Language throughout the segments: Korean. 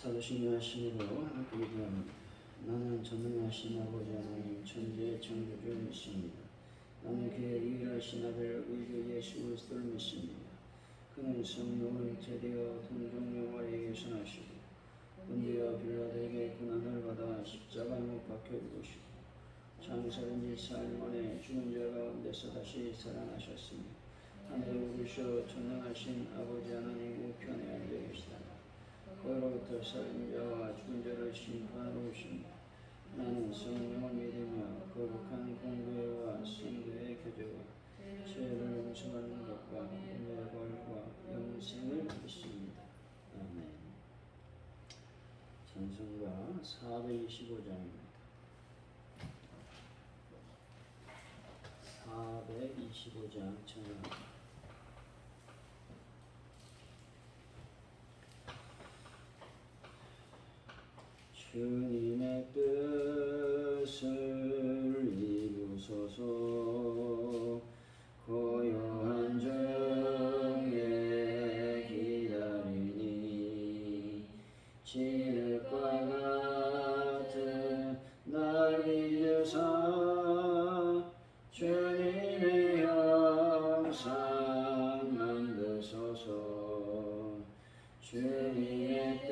사도신경 하시니로 함께 기도합니다. 나는 전능하신 아버지 하나님 천지의 창조주 믿습니다. 나는 그의 유일하신 아들 우리 주 예수 그리스도를 믿습니다. 그는 성령으로 잉태되어 동정녀 마리아에게서 나시고 본디와 빌라도에게 고난을 받아 십자가에 못 박혀 죽으시고 장사된 지 사흘 만에 죽은 자 가운데서 다시 살아나셨으며 하늘에 오르셔 전능하신 아버지 하나님 우편에 앉아 계시다. 거기로부터 살인자와 죽은 자를 심판하러 오십니다. 나는 성령을 믿으며 거룩한 공교회와 성도의 교제와 죄를 용서받는 것과 은혜의 벌과 영생을 믿습니다. 아멘. 찬송가 425장입니다. 425장 찬양합니다. 주님의 뜻을 이루소서. 고요한 중에 기다리니 칠흑과 같은 날 믿으사 주님의 형상 만드소서. 주님의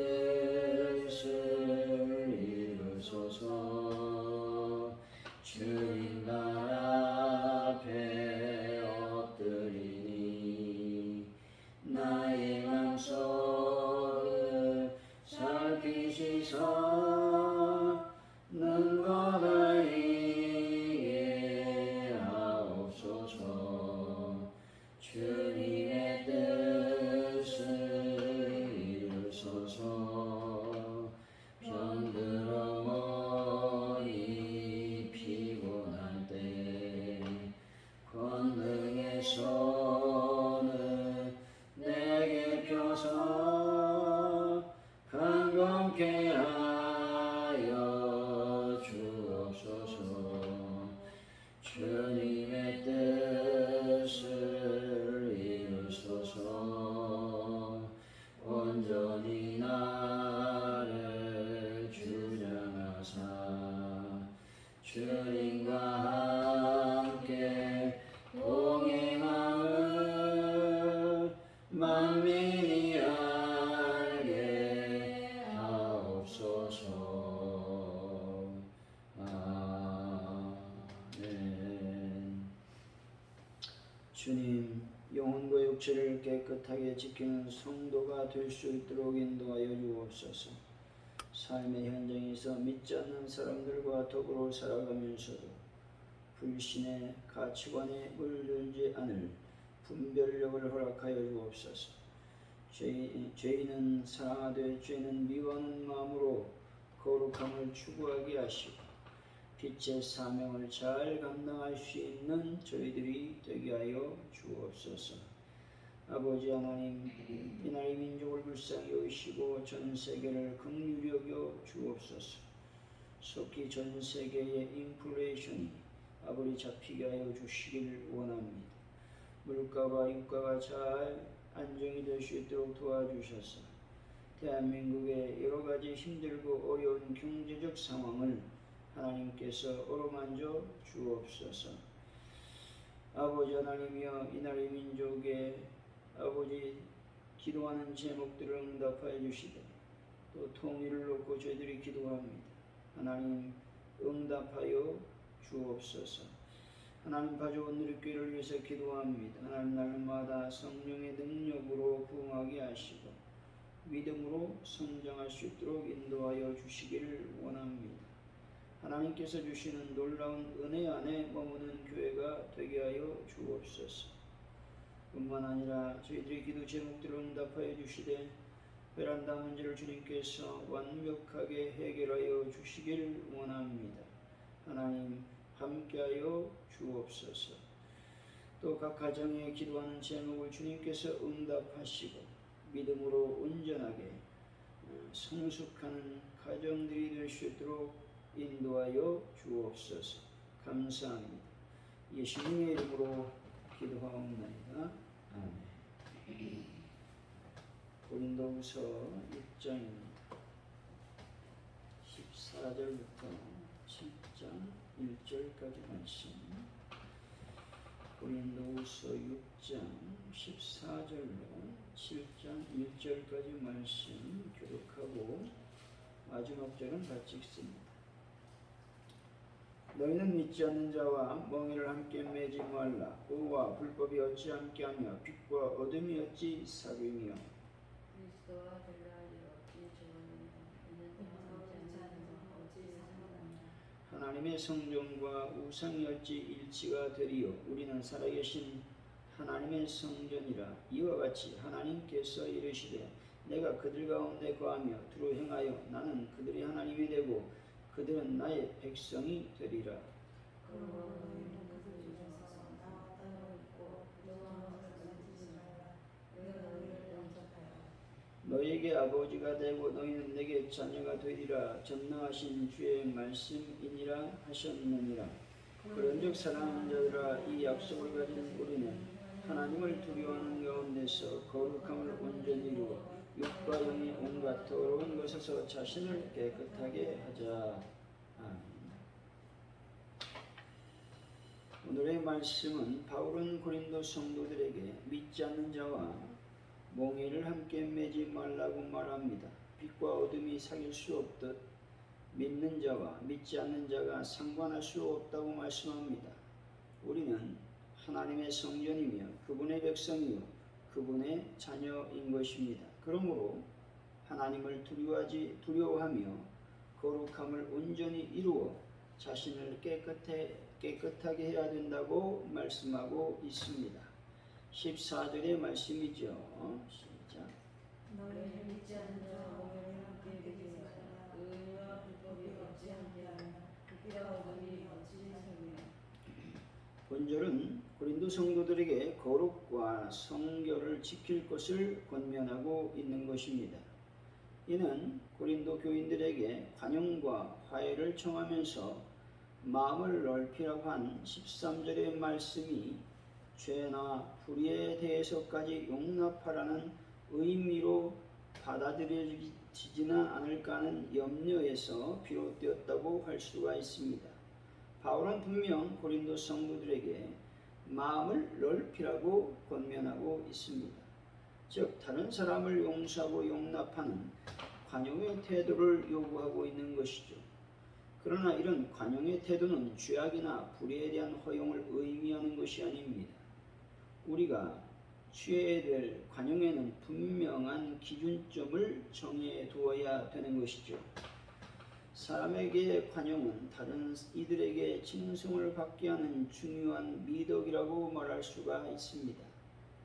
뜻을 이루소서. 주님 날 앞에 엎드리니 나의 맘속을 살피시사 능과 다이게 하옵소서. 주님의 뜻을 이루소서. 병들어 머니 피곤할 때 권능의 손을 내게 펴서 강건케 하여 주옵소서. 주님의 뜻을 이루소서. 온전히 나를 주장하사 주님과 함께 동행함을 만민이 알게 하옵소서. 아멘. 주님, 영혼과 육체를 깨끗하게 지키는 성도가 될 수 있도록 인도하여 주옵소서. 삶의 현장에서 믿지 않는 사람들과 더불어 살아가면서도 불신의 가치관에 물들지 않을 분별력을 허락하여 주옵소서. 죄인은 사랑하되 죄는 미워하는 마음으로 거룩함을 추구하게 하시고 빛의 사명을 잘 감당할 수 있는 저희들이 되게 하여 주옵소서. 아버지 하나님, 이날의 민족을 불쌍히 여기시고 전 세계를 긍휼히 여겨 주옵소서. 속히 전 세계의 인플레이션이 아버지 잡히게 하여 주시길 원합니다. 물가와 유가가 잘 안정이 될 수 있도록 도와주셔서 대한민국의 여러 가지 힘들고 어려운 경제적 상황을 하나님께서 어루만져 주옵소서. 아버지 하나님이여, 이날의 민족의 아버지 기도하는 제목들을 응답하여 주시되 또 통일을 놓고 저희들이 기도합니다. 하나님 응답하여 주옵소서. 하나님 가져온 누리교회를 위해서 기도합니다. 하나님 날마다 성령의 능력으로 부응하게 하시고 믿음으로 성장할 수 있도록 인도하여 주시기를 원합니다. 하나님께서 주시는 놀라운 은혜 안에 머무는 교회가 되게 하여 주옵소서. 뿐만 아니라 저희들의 기도 제목들을 응답하여 주시되 베란다 문제를 주님께서 완벽하게 해결하여 주시기를 원합니다. 하나님 함께하여 주옵소서. 또 각 가정에 기도하는 제목을 주님께서 응답하시고 믿음으로 온전하게 성숙하는 가정들이 될 수 있도록 인도하여 주옵소서. 감사합니다. 예수님의 이름으로 기도하옵나이다. 아멘. 고린도후서 6장입니다. 4절부터 7장 1절까지 말씀, 고린도후서 6장 14절로 7장 1절까지 말씀 교독하고 마지막 절은 같이 읽습니다. 너희는 믿지 않는 자와 멍에를 함께 매지 말라. 의와 불법이 어찌 함께하며 빛과 어둠이 어찌 사귀며 그리스도와 벨라알이 어찌 조언하며 이는 당하지 않는 것 어찌 상관하며 하나님의 성전과 우상이 어찌 일치가 되리요. 우리는 살아계신 하나님의 성전이라. 이와 같이 하나님께서 이르시되 내가 그들 가운데 거하며 두루 행하여 나는 그들의 하나님이 되고 그들은 나의 백성이 되리라. 그러므로 너희는 그들 중에서 나와 따로 있고 부정한 것을 만지지 말라. 내가 너희를 영접하여 너희에게 아버지가 되고 너희는 내게 자녀가 되리라. 전능하신 주의 말씀이니라 하셨느니라. 그런즉 사랑하는 자들아, 이 약속을 가진 우리는 하나님을 두려워하는 가운데서 거룩함을 온전히 이루어 육과 영이 온갖 더러운 것에서 자신을 깨끗하게 하자. 아멘. 오늘의 말씀은 바울은 고린도 성도들에게 믿지 않는 자와 멍에를 함께 매지 말라고 말합니다. 빛과 어둠이 사귈 수 없듯 믿는 자와 믿지 않는 자가 상관할 수 없다고 말씀합니다. 우리는 하나님의 성전이며 그분의 백성이요 그분의 자녀인 것입니다. 그러므로 하나님을 두려워하며 거룩함을 온전히 이루어 자신을 깨끗하게 해야 된다고 말씀하고 있습니다. 14절의 말씀이죠. 시작. 너희는 믿지 않는 자와 멍에를 함께 매지 말라. 의와 불법이 어찌 함께하며 빛과 어둠이 어찌 사귀며 본절은 고린도 성도들에게 거룩과 성결을 지킬 것을 권면하고 있는 것입니다. 이는 고린도 교인들에게 관용과 화해를 청하면서 마음을 넓히라고 한 13절의 말씀이 죄나 불의에 대해서까지 용납하라는 의미로 받아들여지지는 않을까 하는 염려에서 비롯되었다고 할 수가 있습니다. 바울은 분명 고린도 성도들에게 마음을 넓히라고 권면하고 있습니다. 즉 다른 사람을 용서하고 용납하는 관용의 태도를 요구하고 있는 것이죠. 그러나 이런 관용의 태도는 죄악이나 불의에 대한 허용을 의미하는 것이 아닙니다. 우리가 취해야 될 관용에는 분명한 기준점을 정해 두어야 되는 것이죠. 사람에게의 관용은 다른 이들에게 칭송을 받게 하는 중요한 미덕이라고 말할 수가 있습니다.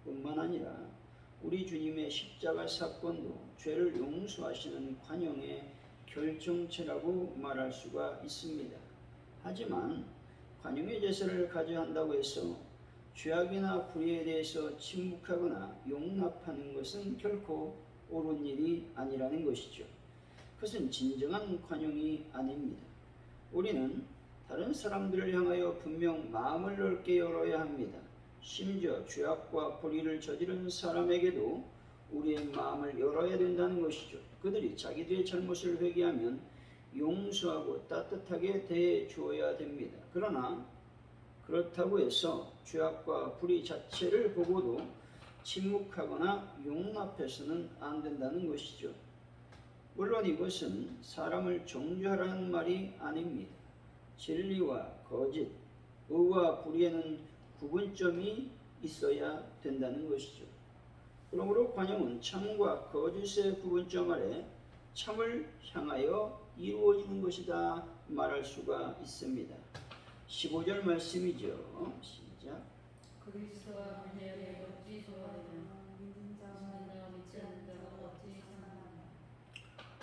뿐만 아니라 우리 주님의 십자가 사건도 죄를 용서하시는 관용의 결정체라고 말할 수가 있습니다. 하지만 관용의 제사를 가져야 한다고 해서 죄악이나 불의에 대해서 침묵하거나 용납하는 것은 결코 옳은 일이 아니라는 것이죠. 그것은 진정한 관용이 아닙니다. 우리는 다른 사람들을 향하여 분명 마음을 넓게 열어야 합니다. 심지어 죄악과 불의를 저지른 사람에게도 우리의 마음을 열어야 된다는 것이죠. 그들이 자기들의 잘못을 회개하면 용서하고 따뜻하게 대해 주어야 됩니다. 그러나 그렇다고 해서 죄악과 불의 자체를 보고도 침묵하거나 용납해서는 안 된다는 것이죠. 물론 이것은 사람을 정죄하라는 말이 아닙니다. 진리와 거짓, 의와 불의에는 구분점이 있어야 된다는 것이죠. 그러므로 관용은 참과 거짓의 구분점 아래 참을 향하여 이루어지는 것이다 말할 수가 있습니다. 15절 말씀이죠. 시작. 그리스도와 벨라알이 어찌 조언하며 믿는 자와 믿지 않는 자가 어찌 상관하며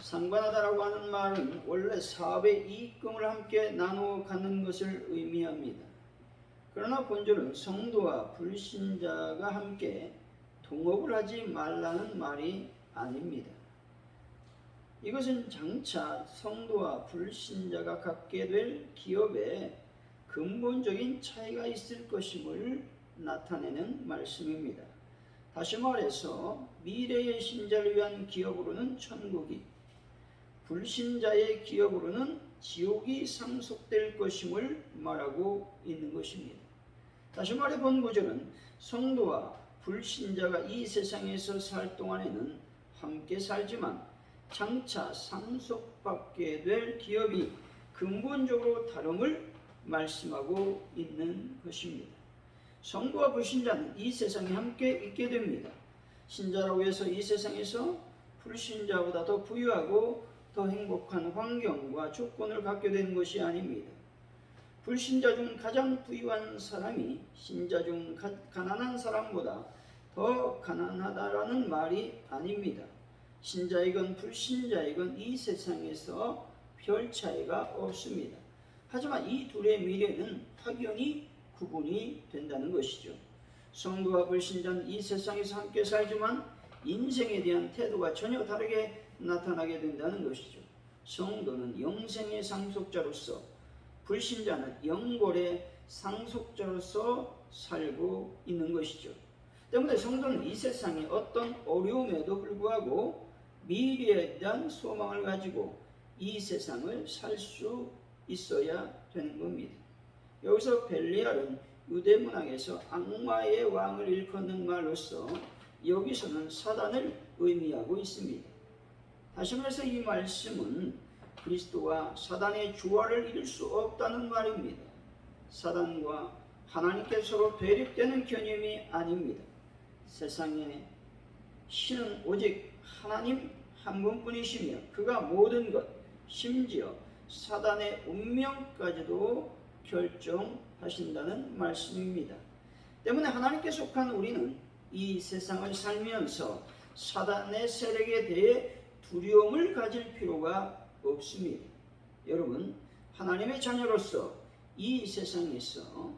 상관하다라고 하는 말은 원래 사업의 이익금을 함께 나누어 갖는 것을 의미합니다. 그러나 본절은 성도와 불신자가 함께 동업을 하지 말라는 말이 아닙니다. 이것은 장차 성도와 불신자가 갖게 될 기업에 근본적인 차이가 있을 것임을 나타내는 말씀입니다. 다시 말해서 미래의 신자를 위한 기업으로는 천국이, 불신자의 기업으로는 지옥이 상속될 것임을 말하고 있는 것입니다. 다시 말해 본 구절은 성도와 불신자가 이 세상에서 살 동안에는 함께 살지만 장차 상속받게 될 기업이 근본적으로 다름을 말씀하고 있는 것입니다. 성도와 불신자는 이 세상에 함께 있게 됩니다. 신자라고 해서 이 세상에서 불신자보다 더 부유하고 더 행복한 환경과 조건을 갖게 되는 것이 아닙니다. 불신자 중 가장 부유한 사람이 신자 중 가난한 사람보다 더 가난하다라는 말이 아닙니다. 신자이건 불신자이건 이 세상에서 별 차이가 없습니다. 하지만 이 둘의 미래는 확연히 구분이 된다는 것이죠. 성도와 불신자는 이 세상에서 함께 살지만 인생에 대한 태도가 전혀 다르게 나타나게 된다는 것이죠. 성도는 영생의 상속자로서, 불신자는 영골의 상속자로서 살고 있는 것이죠. 때문에 성도는 이 세상의 어떤 어려움에도 불구하고 미래에 대한 소망을 가지고 이 세상을 살 수 있어야 되는 겁니다. 여기서 벨리알은 유대 문학에서 악마의 왕을 일컫는 말로서 여기서는 사단을 의미하고 있습니다. 다시 말해서 이 말씀은 그리스도와 사단의 조화를 이룰 수 없다는 말입니다. 사단과 하나님께 서로 대립되는 개념이 아닙니다. 세상에 신은 오직 하나님 한 분뿐이시며 그가 모든 것, 심지어 사단의 운명까지도 결정하신다는 말씀입니다. 때문에 하나님께 속한 우리는 이 세상을 살면서 사단의 세력에 대해 두려움을 가질 필요가 없습니다. 여러분, 하나님의 자녀로서 이 세상에서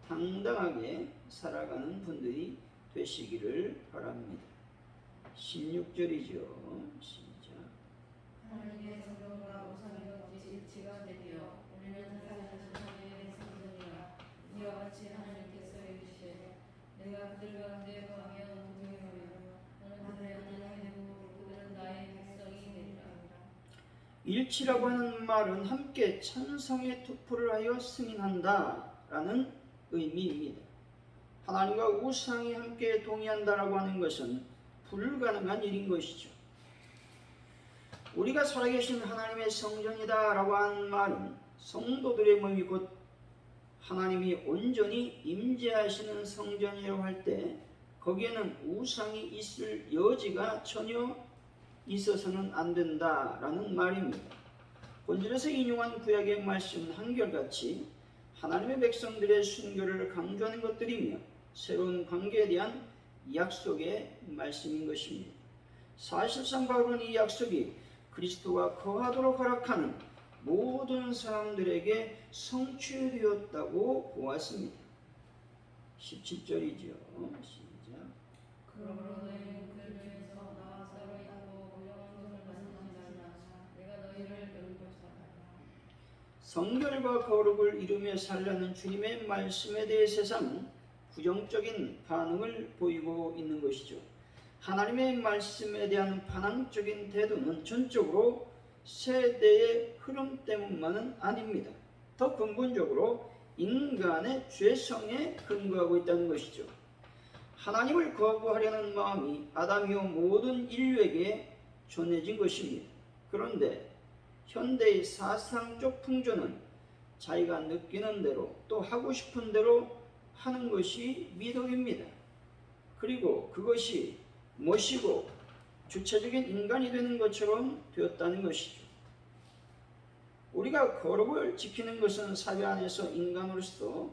당당하게 살아가는 분들이 되시기를 바랍니다. 16절이죠. 시작. 하나님의 성령과 우상과 일치가 되며 우리는 살아계신 하나님의 성전이라. 이와 같이 하나님께서 이르시되 내가 그들 가운데 거하며 동행하며 너는 그들의 하나님이 되고 그들은 나의 백성이 되리라. 일치라고 하는 말은 함께 찬성의 투표를 하여 승인한다 라는 의미입니다. 하나님과 우상이 함께 동의한다라고 하는 것은 불가능한 일인 것이죠. 우리가 살아계신 하나님의 성전이다 라고 하는 말은 성도들의 몸이 곧 하나님이 온전히 임재하시는 성전이라고 할 때 거기에는 우상이 있을 여지가 전혀 있어서는 안 된다라는 말입니다. 본절에서 인용한 구약의 말씀은 한결같이 하나님의 백성들의 순교를 강조하는 것들이며 새로운 관계에 대한 약속의 말씀인 것입니다. 사실상 바울은 이 약속이 그리스도와 거하도록 허락하는 모든 사람들에게 성취되었다고 보았습니다. 17절이죠. 시작. 그러므로 너희는 그 중에서 나와 싸워 있고 불량한 것을 만지지 말라. 내가 너희를 경고하노라. 성결과 거룩을 이루며 살려는 주님의 말씀에 대해 세상은 부정적인 반응을 보이고 있는 것이죠. 하나님의 말씀에 대한 반항적인 태도는 전적으로 세대의 흐름 때문만은 아닙니다. 더 근본적으로 인간의 죄성에 근거하고 있다는 것이죠. 하나님을 거부하려는 마음이 아담이요 모든 인류에게 전해진 것입니다. 그런데 현대의 사상적 풍조는 자기가 느끼는 대로 또 하고 싶은 대로 하는 것이 미덕입니다. 그리고 그것이 멋이고 주체적인 인간이 되는 것처럼 되었다는 것이죠. 우리가 거룩을 지키는 것은 사회 안에서 인간으로서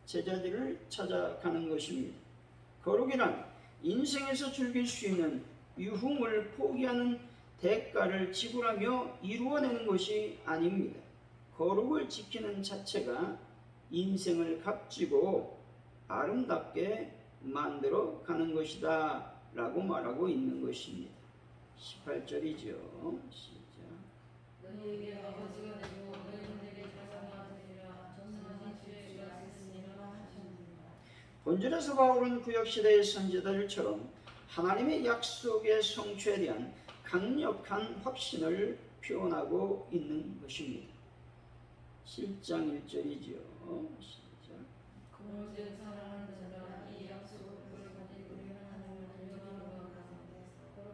제자들을 찾아가는 것입니다. 거룩이란 인생에서 즐길 수 있는 유흥을 포기하는 대가를 지불하며 이루어내는 것이 아닙니다. 거룩을 지키는 자체가 인생을 값지고 아름답게 만들어 가는 것이다 라고 말하고 있는 것입니다. 18절이죠. 시작. 너희에게 아버지가 되고 너희들에게 자사가 되리라. 전능하신 주가 있으니라 하셨느니라. 본절에서 바울은 구약시대의 선지자들처럼 하나님의 약속의 성취에 대한 강력한 확신을 표현하고 있는 것입니다. 7장 1절이죠. 시작. 오직 사랑하는 자가 이 약속을 가진 우리 하나님을 여호와가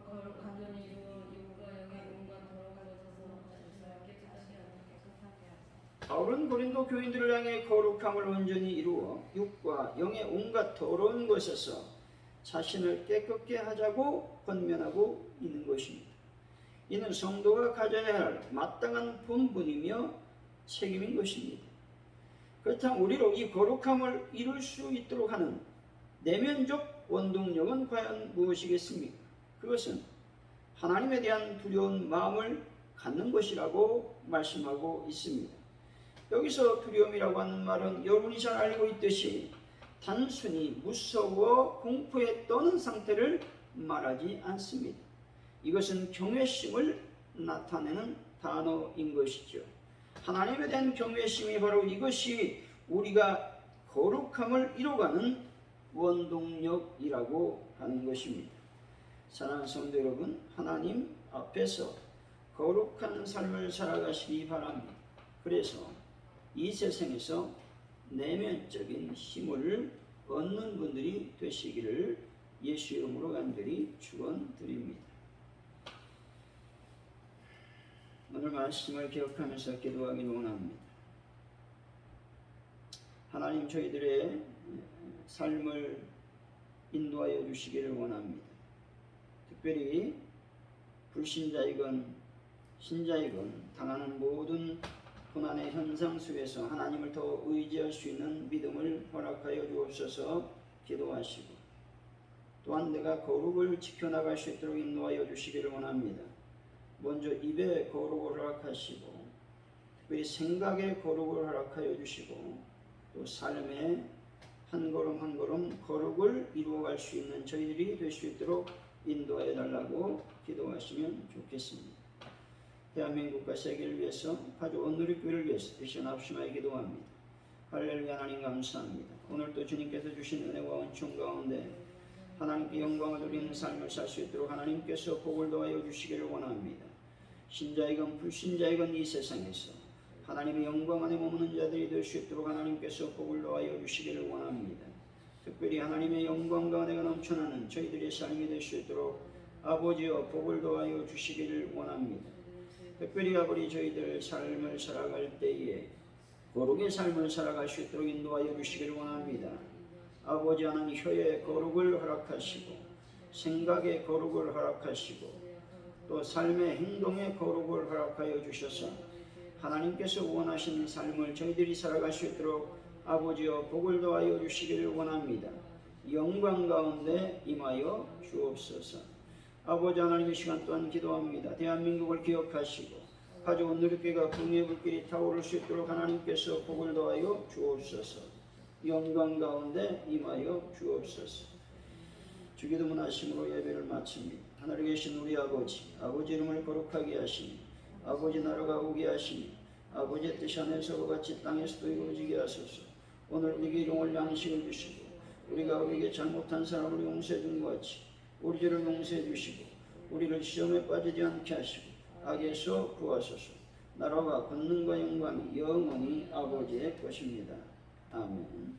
거룩한 존이 이루어 이웃과 영의 온갖 더러워져서 자신을 깨끗하게 하사. 바울은 고린도 교인들을 향해 거룩함을 온전히 이루어 육과 영의 온갖 더러운 것에서 자신을 깨끗게 하자고 권면하고 있는 것입니다. 이는 성도가 가져야 할 마땅한 본분이며 책임인 것입니다. 그렇다면 우리로 이 거룩함을 이룰 수 있도록 하는 내면적 원동력은 과연 무엇이겠습니까? 그것은 하나님에 대한 두려운 마음을 갖는 것이라고 말씀하고 있습니다. 여기서 두려움이라고 하는 말은 여러분이 잘 알고 있듯이 단순히 무서워 공포에 떠는 상태를 말하지 않습니다. 이것은 경외심을 나타내는 단어인 것이죠. 하나님에 대한 경외심이 바로 이것이 우리가 거룩함을 이뤄가는 원동력이라고 하는 것입니다. 사랑하는 성도 여러분, 하나님 앞에서 거룩한 삶을 살아가시기 바랍니다. 그래서 이 세상에서 내면적인 힘을 얻는 분들이 되시기를 예수 이름으로 간절히 축원드립니다. 오늘 말씀을 기억하면서 기도하기를 원합니다. 하나님, 저희들의 삶을 인도하여 주시기를 원합니다. 특별히 불신자이건 신자이건 당하는 모든 고난의 현상 속에서 하나님을 더 의지할 수 있는 믿음을 허락하여 주옵소서 기도하시고, 또한 내가 거룩을 지켜나갈 수 있도록 인도하여 주시기를 원합니다. 먼저 입의 거룩을 허락하시고, 특별히 생각의 거룩을 허락하여 주시고, 또 삶의 한 걸음 한 걸음 거룩을 이루어갈 수 있는 저희들이 될 수 있도록 인도하여 달라고 기도하시면 좋겠습니다. 대한민국과 세계를 위해서, 가족 온누리교회를 위해서 다시 합심하여 기도합니다. 할렐루야. 하나님 감사합니다. 오늘도 주님께서 주신 은혜와 은총 가운데 하나님께 영광을 돌리는 삶을 살 수 있도록 하나님께서 복을 더하여 주시기를 원합니다. 신자이건 불신자이건 이 세상에서 하나님의 영광 안에 머무는 자들이 될 수 있도록 하나님께서 복을 더하여 주시기를 원합니다. 특별히 하나님의 영광 가운데가 넘쳐나는 저희들의 삶이 될 수 있도록 아버지여 복을 더하여 주시기를 원합니다. 특별히 아버지, 저희들 삶을 살아갈 때에 거룩의 삶을 살아갈 수 있도록 인도하여 주시기를 원합니다. 아버지 하나님, 혀의 거룩을 허락하시고 생각의 거룩을 허락하시고 또 삶의 행동의 거룩을 허락하여 주셔서 하나님께서 원하시는 삶을 저희들이 살아갈 수 있도록 아버지여 복을 더하여 주시기를 원합니다. 영광 가운데 임하여 주옵소서. 아버지 하나님, 이 시간 또한 기도합니다. 대한민국을 기억하시고 가족 온누리교회가 붕의 불길이 타오를 수 있도록 하나님께서 복을 더하여 주옵소서. 영광 가운데 임하여 주옵소서. 주기도문 하심으로 예배를 마칩니다. 하늘에 계신 우리 아버지, 아버지 이름을 거룩하게 하시니 아버지 나라가 오게 하시니 아버지의 뜻이 하늘에서 같이 땅에서도 이루어지게 하소서. 오늘 우리에게 일용할 양식을 주시고 우리가 우리에게 잘못한 사람을 용서해 준 것 같이 우리 죄를 용서해 주시고 우리를 시험에 빠지지 않게 하시고 악에서 구하소서. 나라와 권능과 영광이 영원히 아버지의 것입니다. 아멘.